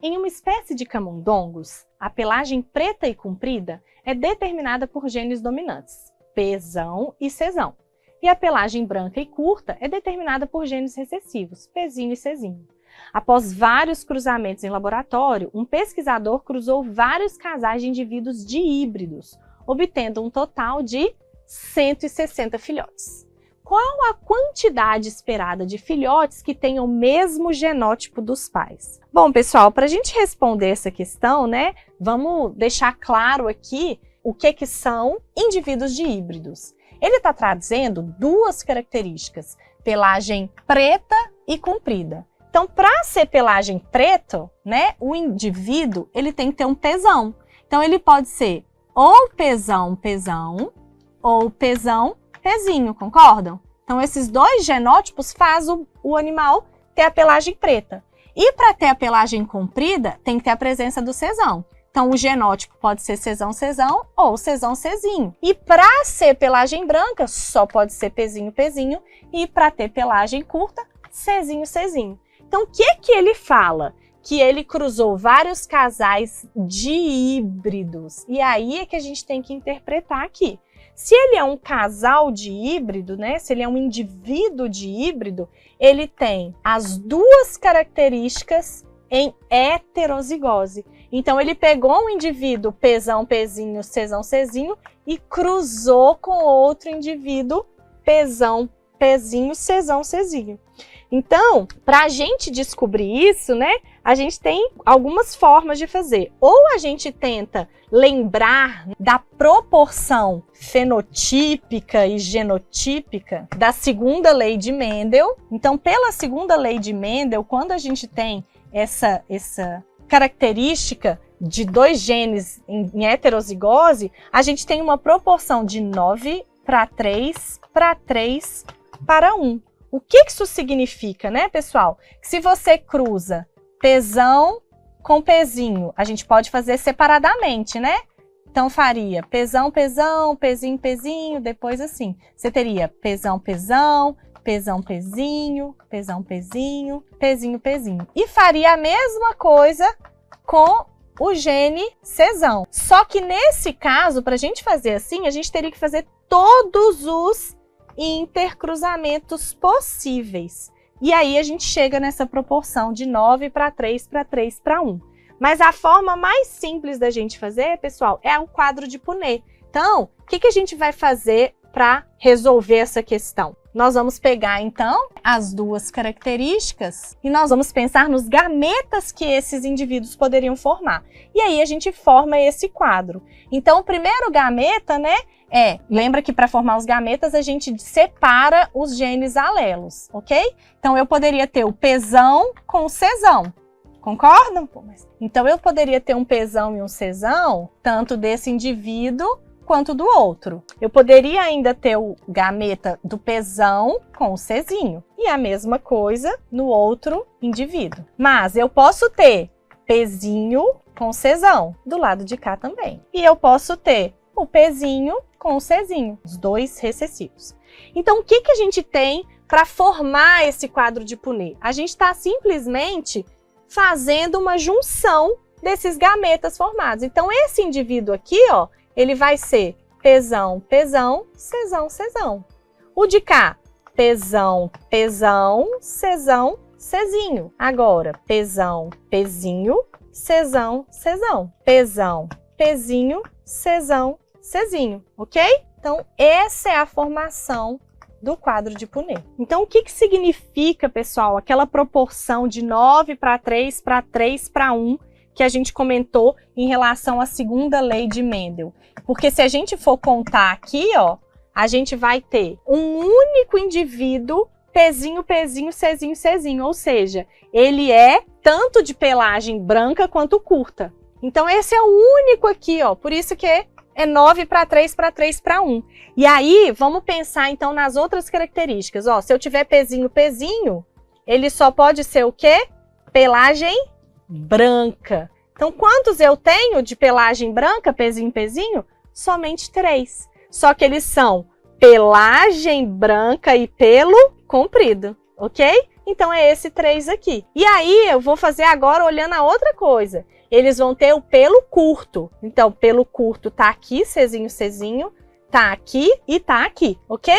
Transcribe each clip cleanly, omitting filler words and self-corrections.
Em uma espécie de camundongos, a pelagem preta e comprida é determinada por genes dominantes, Pzão e Czão. E a pelagem branca e curta é determinada por genes recessivos, Pzinho e Czinho. Após vários cruzamentos em laboratório, um pesquisador cruzou vários casais de indivíduos de híbridos, obtendo um total de 160 filhotes. Qual a quantidade esperada de filhotes que tenham o mesmo genótipo dos pais? Bom, pessoal, para a gente responder essa questão, vamos deixar claro aqui o que são indivíduos de híbridos. Ele está trazendo duas características, pelagem preta e comprida. Então, para ser pelagem preta, o indivíduo ele tem que ter um Pzão. Então, ele pode ser ou Pzão, ou Pzão, Pzinho, concordam? Então, esses dois genótipos fazem o animal ter a pelagem preta. E para ter a pelagem comprida, tem que ter a presença do Czão. Então, o genótipo pode ser Czão ou Czão Czinho. E para ser pelagem branca, só pode ser Pzinho. E para ter pelagem curta, Czinho. Então, o que ele fala? Que ele cruzou vários casais de híbridos. E aí é que a gente tem que interpretar aqui. Se ele é um casal de híbrido, se ele é um indivíduo de híbrido, ele tem as duas características em heterozigose. Então, ele pegou um indivíduo Pzão, Pzinho, Czão, Czinho e cruzou com outro indivíduo Pzão, Pzinho, Czão, Czinho. Então, para a gente descobrir isso, a gente tem algumas formas de fazer. Ou a gente tenta lembrar da proporção fenotípica e genotípica da segunda lei de Mendel. Então, pela segunda lei de Mendel, quando a gente tem essa característica de dois genes em heterozigose, a gente tem uma proporção de 9:3 para 3:1. O que isso significa, pessoal? Que se você cruza Pzão com Pzinho, a gente pode fazer separadamente, Então, faria Pzão, Pzinho, depois assim. Você teria Pzão, Pzinho, Pzinho. E faria a mesma coisa com o gene Czão. Só que nesse caso, para a gente fazer assim, a gente teria que fazer todos os intercruzamentos possíveis. E aí a gente chega nessa proporção de 9:3 para 3:1. Mas a forma mais simples da gente fazer, pessoal, é o quadro de Punnett. Então, o que a gente vai fazer para resolver essa questão? Nós vamos pegar, então, as duas características e nós vamos pensar nos gametas que esses indivíduos poderiam formar. E aí a gente forma esse quadro. Então, o primeiro gameta, lembra que para formar os gametas a gente separa os genes alelos, ok? Então, eu poderia ter o Pzão com o Czão. Concordam? Então, eu poderia ter um Pzão e um Czão, tanto desse indivíduo quanto do outro. Eu poderia ainda ter o gameta do Pzão com o Czinho. E a mesma coisa no outro indivíduo. Mas eu posso ter Pzinho com o Czão do lado de cá também. E eu posso ter o Pzinho com o Czinho, os dois recessivos. Então, o que a gente tem para formar esse quadro de Punnett? A gente está simplesmente fazendo uma junção desses gametas formados. Então, esse indivíduo aqui, ele vai ser Pzão, Czão. O de cá, Pzão, Czão, Czinho. Agora, Pzão, Pzinho, Czão, Pzão, Pzinho, Czão, Czinho, ok? Então, essa é a formação do quadro de Punnett. Então, o que significa, pessoal, aquela proporção de 9:3 para 3:1 que a gente comentou em relação à segunda lei de Mendel? Porque se a gente for contar aqui, a gente vai ter um único indivíduo Pzinho, Czinho, ou seja, ele é tanto de pelagem branca quanto curta. Então, esse é o único aqui, por isso que é 9:3 para 3:1. E aí, vamos pensar então nas outras características. Se eu tiver Pzinho, ele só pode ser o quê? Pelagem branca. Então, quantos eu tenho de pelagem branca, Pzinho? Somente 3. Só que eles são pelagem branca e pelo comprido, ok? Então, é esse 3 aqui. E aí, eu vou fazer agora olhando a outra coisa. Eles vão ter o pelo curto. Então, pelo curto tá aqui, Czinho, Czinho, tá aqui e tá aqui, ok?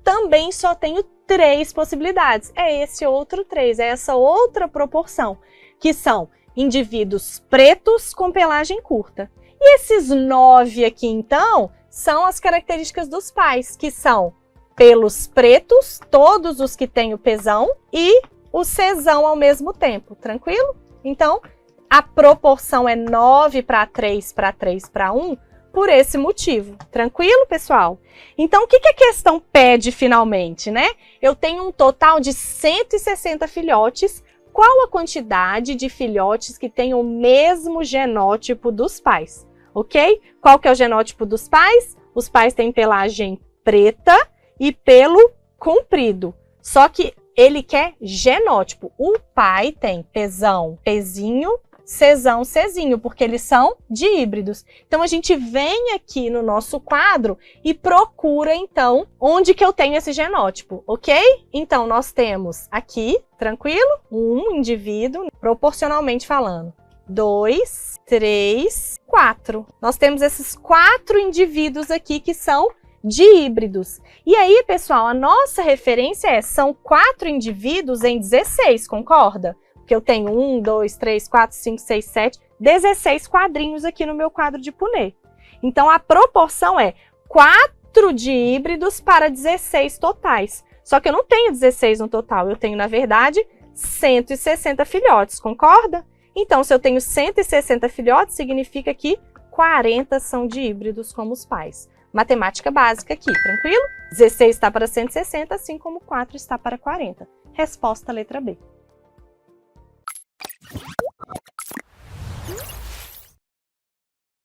Também só tenho 3 possibilidades. É esse outro 3, é essa outra proporção, que são indivíduos pretos com pelagem curta. E esses 9 aqui, então, são as características dos pais, que são pelos pretos, todos os que têm o Pzão, e o Czão ao mesmo tempo, tranquilo? Então, a proporção é 9 para 3 para 3 para 1, por esse motivo. Tranquilo, pessoal? Então, o que a questão pede finalmente, né? Eu tenho um total de 160 filhotes. Qual a quantidade de filhotes que têm o mesmo genótipo dos pais? Ok? Qual que é o genótipo dos pais? Os pais têm pelagem preta e pelo comprido. Só que ele quer genótipo. O pai tem Pzão, Pzinho, Czão, Czinho, porque eles são díbridos. Então, a gente vem aqui no nosso quadro e procura, então, onde que eu tenho esse genótipo, ok? Então, nós temos aqui, tranquilo, um indivíduo, proporcionalmente falando. 2, 3, 4. Nós temos esses 4 indivíduos aqui que são díbridos. E aí, pessoal, a nossa referência são 4 indivíduos em 16, concorda? Porque eu tenho 1, 2, 3, 4, 5, 6, 7, 16 quadrinhos aqui no meu quadro de Punnett. Então, a proporção é 4 díbridos para 16 totais. Só que eu não tenho 16 no total, eu tenho, na verdade, 160 filhotes, concorda? Então, se eu tenho 160 filhotes, significa que 40 são díbridos como os pais. Matemática básica aqui, tranquilo? 16 está para 160, assim como 4 está para 40. Resposta letra B.